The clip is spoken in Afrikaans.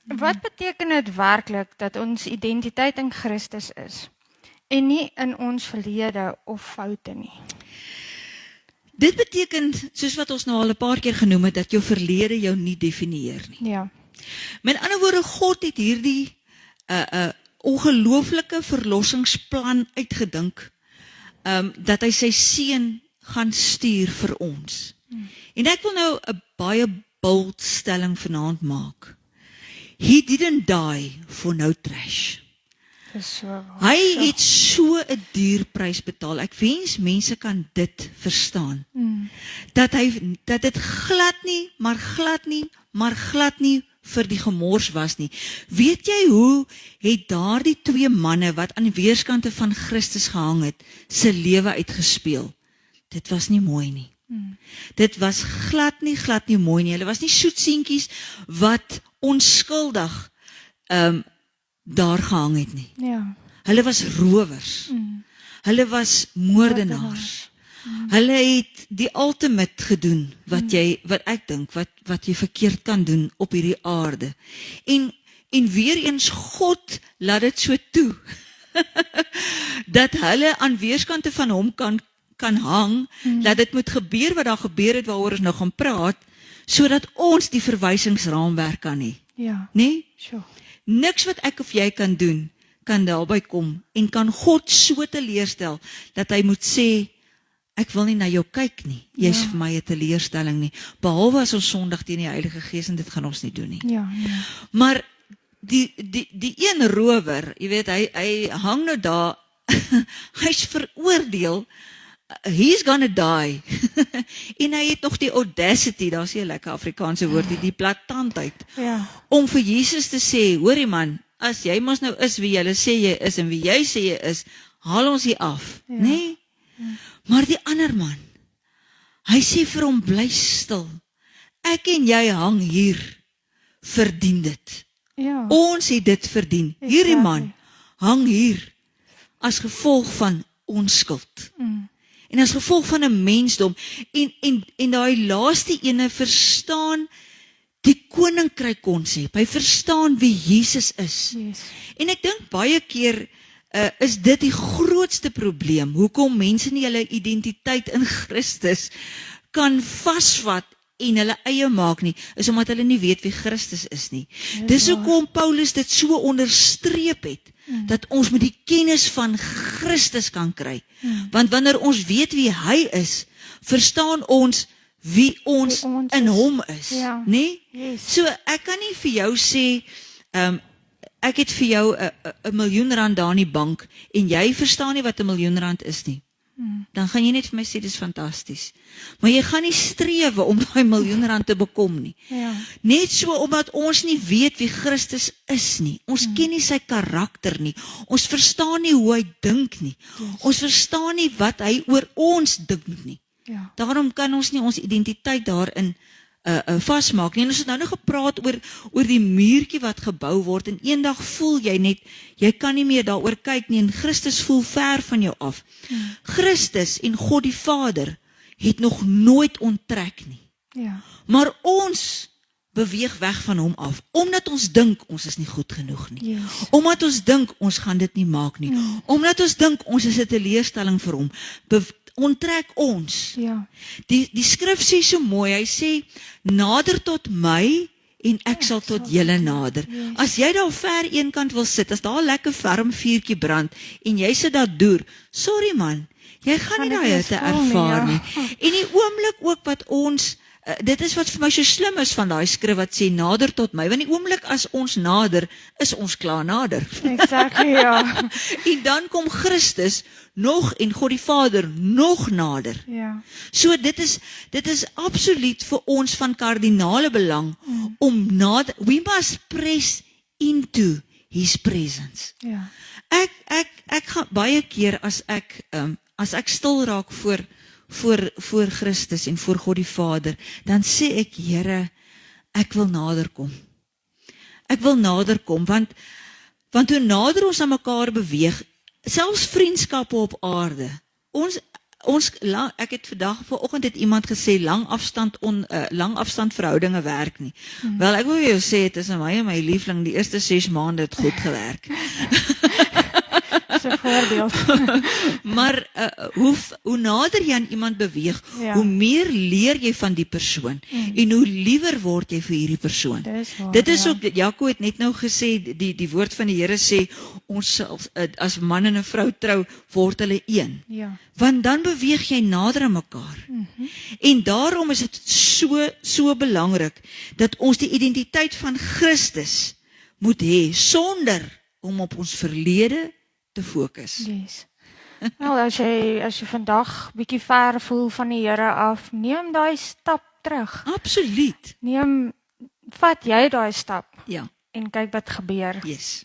Wat beteken dit werklik dat ons identiteit in Christus is en nie in ons verlede of foute nie? Dit beteken, soos wat ons nou al 'n paar keer genoem het, dat jou verlede jou nie definieer nie. Ja. Met ander woorde, God het hierdie ongelooflike verlossingsplan uitgedink, dat hy sy seun gaan stuur vir ons. En ek wil nou 'n baie bold stelling vanaand maak. He didn't die for no trash. Dis so. Hy het so 'n duur prys betaal. Ek wens mense kan dit verstaan. Dat dit glad nie vir die gemors was nie. Weet jy hoe het daardie twee manne wat aan die weerskante van Christus gehang het, se lewe uitgespeel? Dit was nie mooi nie. Dit was glad nie mooi nie. Hulle was nie soetseentjies wat onskuldig daar gehang het nie. Ja. Hulle was rowers. Hulle was moordenaars. Hulle het die ultimate gedoen wat ek dink wat jy verkeerd kan doen op hierdie aarde. En weer eens God laat dit so toe dat hulle aan weerskante van hom kan hang, dat dit moet gebeur wat daar gebeur het waaroor ons nou gaan praat, sodat ons die verwysingsraamwerk kan hê. Ja. Nee? Sure. Niks wat ek of jy kan doen, kan daarby kom en kan God so teleurstel, dat hy moet sê, ek wil nie na jou kyk nie, jy is vir my 'n teleurstelling nie, behalwe as ons sondig teen die Heilige Gees, en dit gaan ons nie doen nie. Ja. Maar die een rower, jy weet, hy hang nou daar, hy's veroordeel, he's gonna die, en hy het nog die audacity, daar is 'n lekker Afrikaanse woord, die plaatantheid, om vir Jesus te sê, hoorie man, as jy mos nou is wie jy sê jy is, en wie jy sê jy is, haal ons hier af, nee? Maar die ander man, hy sê vir hom, bly stil, ek en jy hang hier, verdien dit. Ja. Ons het dit verdien. Hierdie man hang hier as gevolg van onskuld. En as gevolg van 'n mensdom. En daai laaste ene verstaan die koninkryk konsep. Hy verstaan wie Jesus is. Yes. En ek dink baie keer is dit die grootste probleem. Hoekom mense nie hulle identiteit in Christus kan vasvat en hulle eie maak nie, is omdat hulle nie weet wie Christus is nie. Dis hoekom Paulus dit so onderstreep het, dat ons met die kennis van Christus kan kry. Want wanneer ons weet wie hy is, verstaan ons wie ons in hom is. Nee? So ek kan nie vir jou sê, ek het vir jou 'n miljoen rand daar in die bank, en jy verstaan nie wat 'n miljoen rand is nie. Dan gaan jy net vir my sê, dis fantasties. Maar jy gaan nie strewe om daai miljoen rand te bekom nie. Net so omdat ons nie weet wie Christus is nie. Ons ken nie sy karakter nie. Ons verstaan nie hoe hy dink nie. Ons verstaan nie wat hy oor ons dink nie. Daarom kan ons nie ons identiteit daarin vasmaak nie. En ons het nou nog gepraat oor die muurtjie wat gebou word, en eendag voel jy net, jy kan nie meer daaroor kyk nie, en Christus voel ver van jou af. Christus en God die Vader het nog nooit onttrek nie. Maar ons beweeg weg van hom af, omdat ons dink ons is nie goed genoeg nie. Omdat ons dink ons gaan dit nie maak nie. Omdat ons dink ons is 'n teleurstelling vir hom. Onttrek ons. Die skrif sê so mooi, hy sê, nader tot my, en ek sal tot julle nader. As jy daar ver een kant wil sit, as daar 'n lekker ferm vuurtjie brand, en jy sit daar deur, sorry man, jy gaan nie daai hitte ervaar nie. En die oomblik ook wat ons, dit is wat vir my so slim is van daai skrif wat sê, nader tot my, want die oomblik as ons nader, is ons klaar nader. Exactly, En dan kom Christus nog, en God die Vader nog nader. So dit is absoluut vir ons van kardinale belang, om nader, we must press into his presence. Ek gaan baie keer as ek stil raak voor Christus en voor God die Vader, dan sê ek, Here, ek wil nader kom. Ek wil nader kom, want hoe nader ons aan mekaar beweeg, selfs vriendskappe op aarde, ek het vanoggend het iemand gesê lang afstand verhoudinge werk nie. Wel, ek wil jou sê dit is aan my en my liefling die eerste 6 maande het goed gewerk. Dis 'n voorbeeld. Maar hoe nader jy aan iemand beweeg, Ja. hoe meer leer jy van die persoon en hoe liewer word jy vir hierdie persoon. Dis waar, Dit is ja. ook Jaco het net nou gesê die woord van die Here sê ons sal as man en 'n vrou trou word hulle een. Ja. Want dan beweeg jy nader aan mekaar. En daarom is dit so belangrik dat ons die identiteit van Christus moet hê sonder om op ons verlede te fokus. Yes. Nou as jy vandag bietjie ver voel van die Here af, neem daai stap terug. Absoluut. Vat jy daai stap Ja, en kyk wat gebeur. yes.